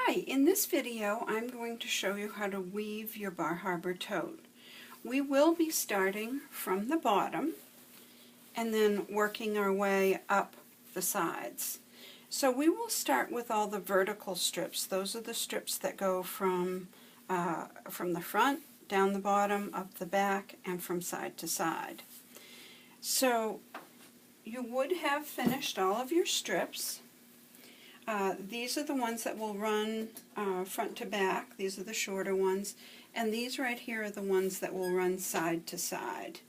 Hi, in this video I'm going to show you how to weave your Bar Harbor tote. We will be starting from the bottom and then working our way up the sides. So we will start with all the vertical strips. Those are the strips that go from the front, down the bottom, up the back, and from side to side. So you would have finished all of your strips. These are the ones that will run front to back. These are the shorter ones. And these right here are the ones that will run side to side.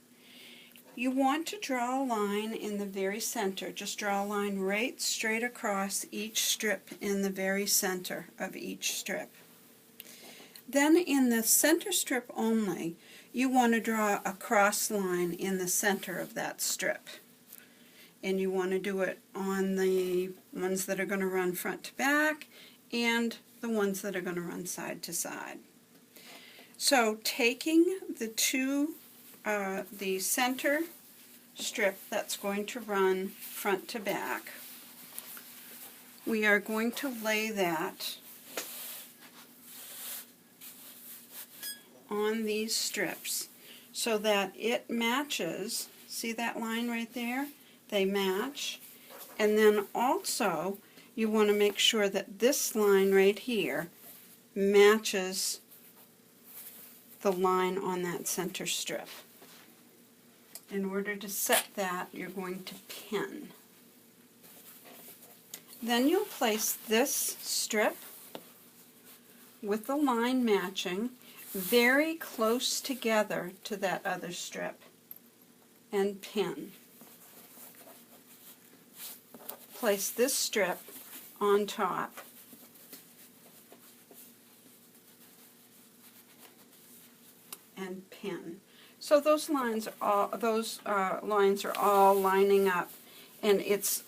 You want to draw a line in the very center. Just draw a line right straight across each strip in the very center of each strip. Then in the center strip only, you want to draw a cross line in the center of that strip. And you want to do it on the ones that are going to run front to back and the ones that are going to run side to side. So taking the center strip that's going to run front to back, we are going to lay that on these strips so that it matches. See that line right there? They match. And then also you want to make sure that this line right here matches the line on that center strip. In order to set that, you're going to pin. Then you'll place this strip with the line matching very close together to that other strip and pin. Place this strip on top and pin. So those lines are all lining up, and it's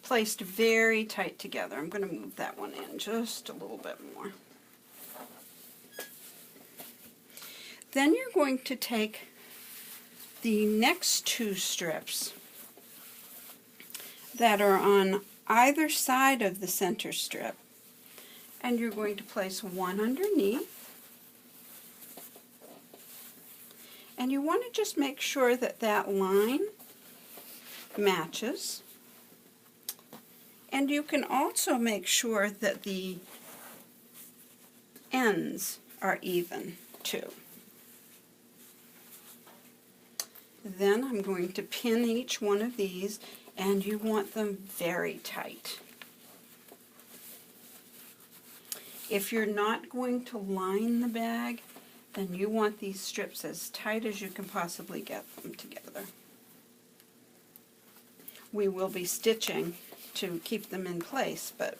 placed very tight together. I'm going to move that one in just a little bit more. Then you're going to take the next two strips that are on either side of the center strip, and you're going to place one underneath, and you want to just make sure that that line matches, and you can also make sure that the ends are even too. Then I'm going to pin each one of these, and you want them very tight. If you're not going to line the bag, then you want these strips as tight as you can possibly get them together. We will be stitching to keep them in place, but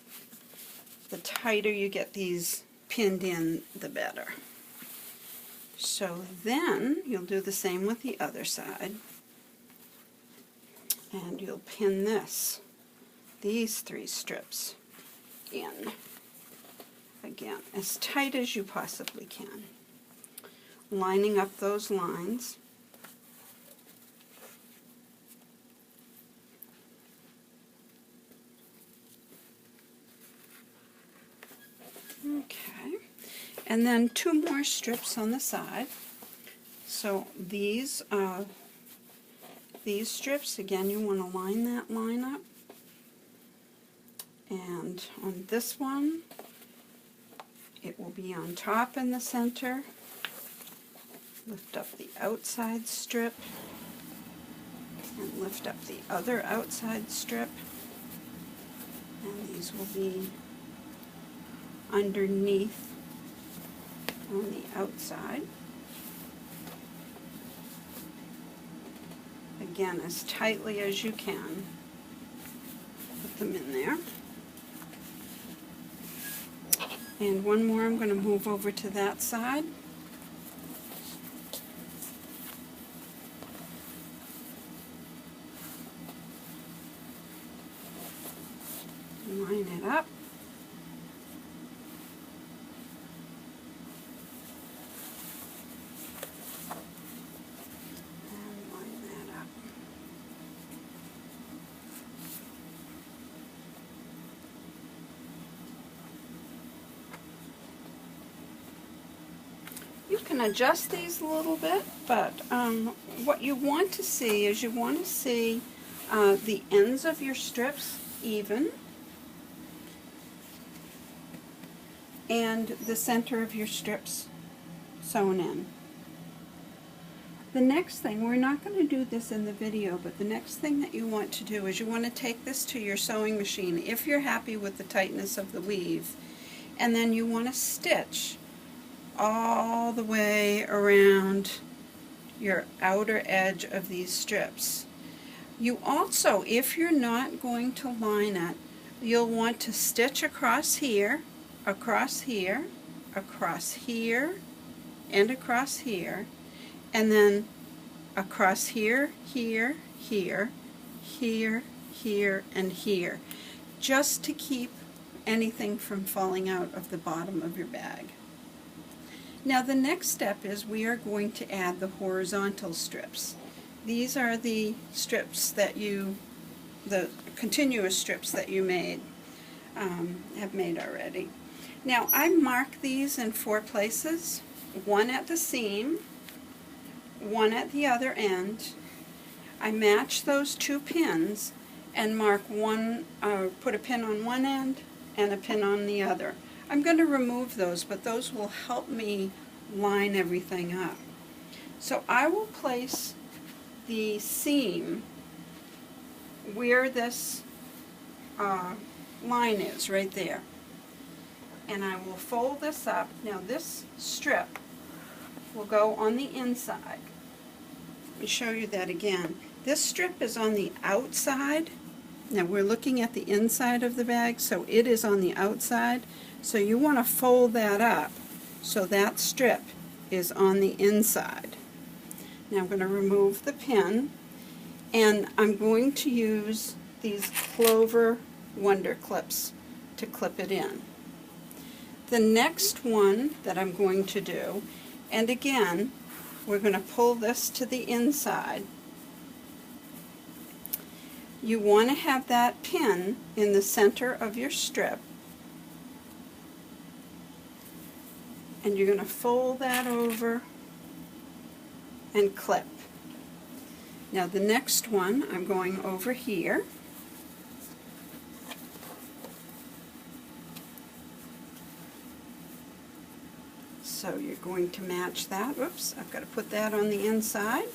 the tighter you get these pinned in, the better. So then you'll do the same with the other side. And you'll pin these three strips in, again, as tight as you possibly can, lining up those lines. Okay, and then two more strips on the side. So these strips, again, you want to line that line up. And on this one, it will be on top in the center. Lift up the outside strip and lift up the other outside strip. And these will be underneath on the outside. Again, as tightly as you can, put them in there. And one more, I'm going to move over to that side. Line it up. can adjust these a little bit, but what you want to see is the ends of your strips even, and the center of your strips sewn in. The next thing, we're not going to do this in the video, but the next thing that you want to do is you want to take this to your sewing machine if you're happy with the tightness of the weave, and then you want to stitch all the way around your outer edge of these strips. You also, if you're not going to line it, you'll want to stitch across here, across here, across here, and across here, and then across here, here, here, here, here, and here, just to keep anything from falling out of the bottom of your bag. Now the next step is we are going to add the horizontal strips. These are the strips that the continuous strips that you have made already. Now I mark these in 4 places, one at the seam, one at the other end. I match those 2 pins and mark one, put a pin on one end and a pin on the other. I'm going to remove those, but those will help me line everything up. So I will place the seam where this line is, right there. And I will fold this up. Now this strip will go on the inside. Let me show you that again. This strip is on the outside. Now we're looking at the inside of the bag, so it is on the outside. So you want to fold that up so that strip is on the inside. Now I'm going to remove the pin, and I'm going to use these Clover Wonder Clips to clip it in. The next one that I'm going to do, and again, we're going to pull this to the inside. You want to have that pin in the center of your strip, and you're going to fold that over and clip. Now the next one, I'm going over here. So you're going to match that. Oops, I've got to put that on the inside.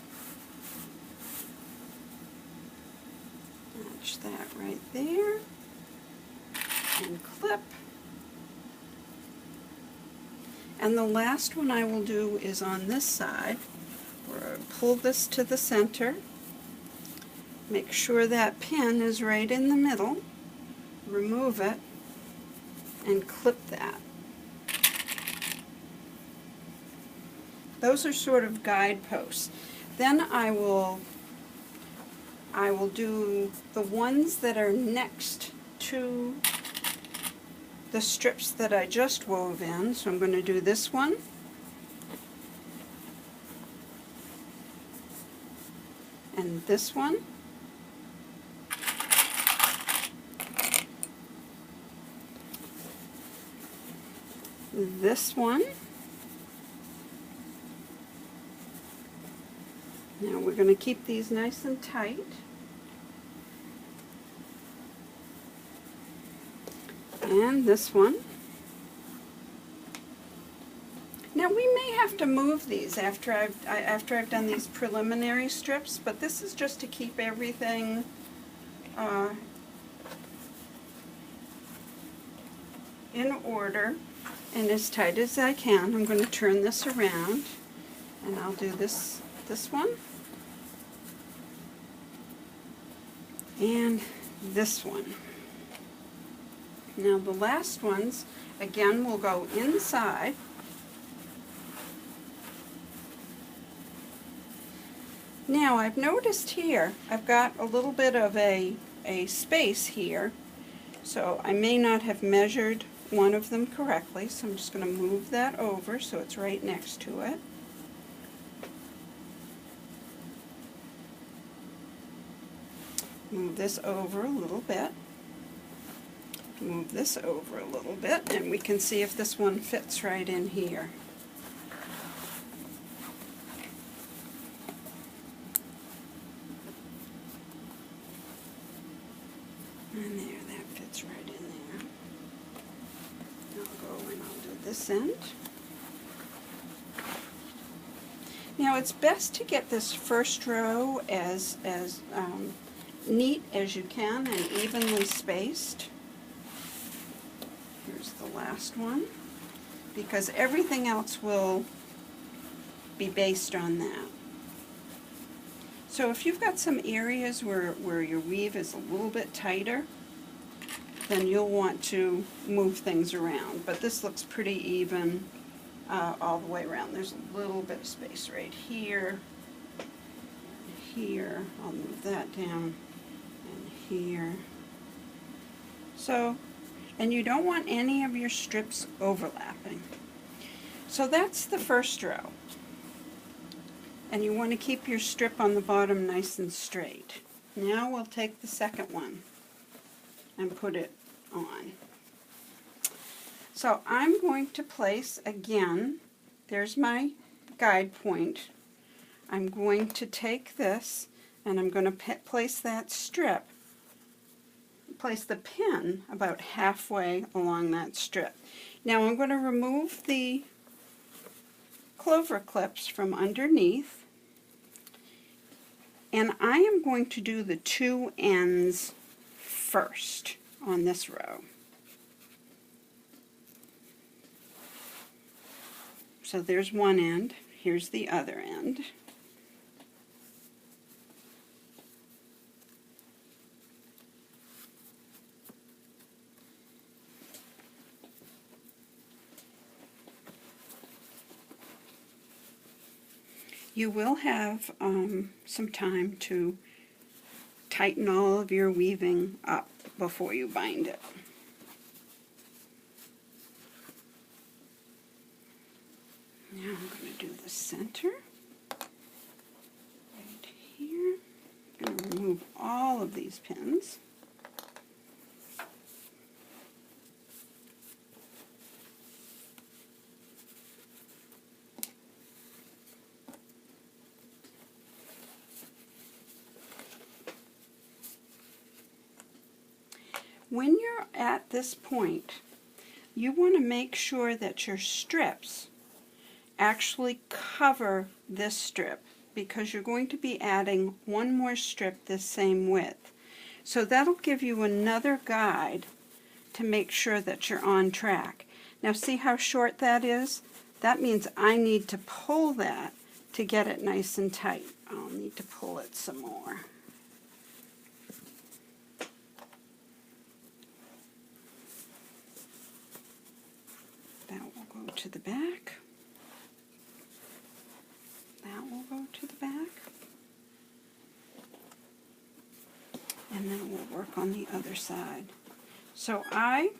Match that right there. And clip. And the last one I will do is on this side, where I pull this to the center. Make sure that pin is right in the middle. Remove it and clip that. Those are sort of guideposts. Then I will do the ones that are next to the strips that I just wove in. So I'm going to do this one. And this one. This one. Now we're going to keep these nice and tight. And this one. Now we may have to move these after I've done these preliminary strips, but this is just to keep everything in order and as tight as I can. I'm going to turn this around, and I'll do this one and this one. Now the last ones, again, will go inside. Now I've noticed here, I've got a little bit of a space here, so I may not have measured one of them correctly, so I'm just going to move that over so it's right next to it. Move this over a little bit. Move this over a little bit, and we can see if this one fits right in here. this end. Now it's best to get this first row as neat as you can and evenly spaced. Here's the last one, because everything else will be based on that. So if you've got some areas where your weave is a little bit tighter, then you'll want to move things around. But this looks pretty even all the way around. There's a little bit of space right here, here. I'll move that down, and here. So, and you don't want any of your strips overlapping. So that's the first row. And you want to keep your strip on the bottom nice and straight. Now we'll take the second one and put it on. So I'm going to place, again, there's my guide point. I'm going to take this and I'm going to place that strip, place the pin about halfway along that strip. Now I'm going to remove the clover clips from underneath, and I am going to do the two ends first on this row. So there's one end, here's the other end. You will have some time to tighten all of your weaving up before you bind it. Now I'm going to do the center right here. I'm going to remove all of these pins. When you're at this point, you want to make sure that your strips actually cover this strip, because you're going to be adding one more strip this same width. So that'll give you another guide to make sure that you're on track. Now see how short that is? That means I need to pull that to get it nice and tight. I'll need to pull it some more. That will go to the back. That will go to the back. And then we'll work on the other side. So I'm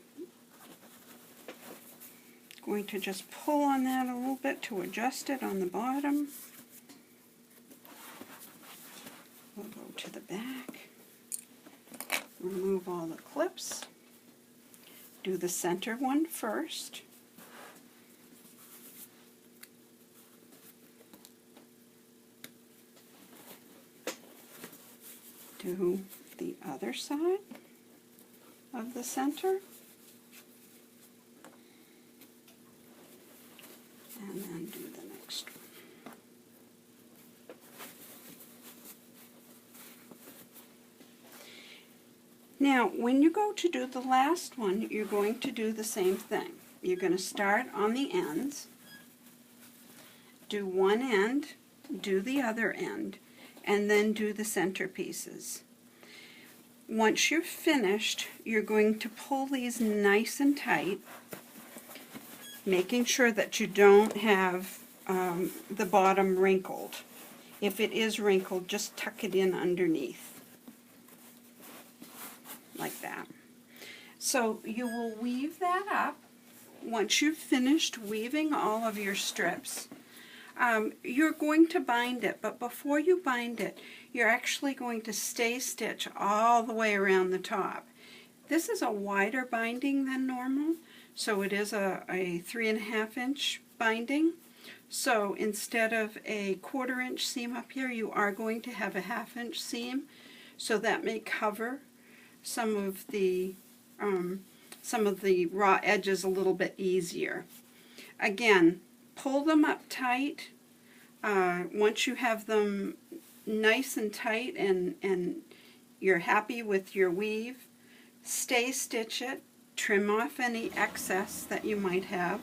going to just pull on that a little bit to adjust it on the bottom. We'll go to the back. Remove all the clips. Do the center one first. Do the other side of the center, and then do the next one. Now, when you go to do the last one, you're going to do the same thing. You're going to start on the ends, do one end, do the other end, and then do the center pieces. Once you're finished, you're going to pull these nice and tight, making sure that you don't have the bottom wrinkled. If it is wrinkled, just tuck it in underneath, like that. So you will weave that up. Once you've finished weaving all of your strips, you're going to bind it, but before you bind it, you're actually going to stay stitch all the way around the top. This is a wider binding than normal, so it is a 3.5 inch binding. So instead of a 1/4 inch seam up here, you are going to have a 1/2 inch seam, so that may cover some of the raw edges a little bit easier. Again, pull them up tight. Once you have them nice and tight and you're happy with your weave, stay stitch it, trim off any excess that you might have,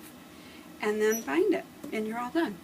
and then bind it, and you're all done.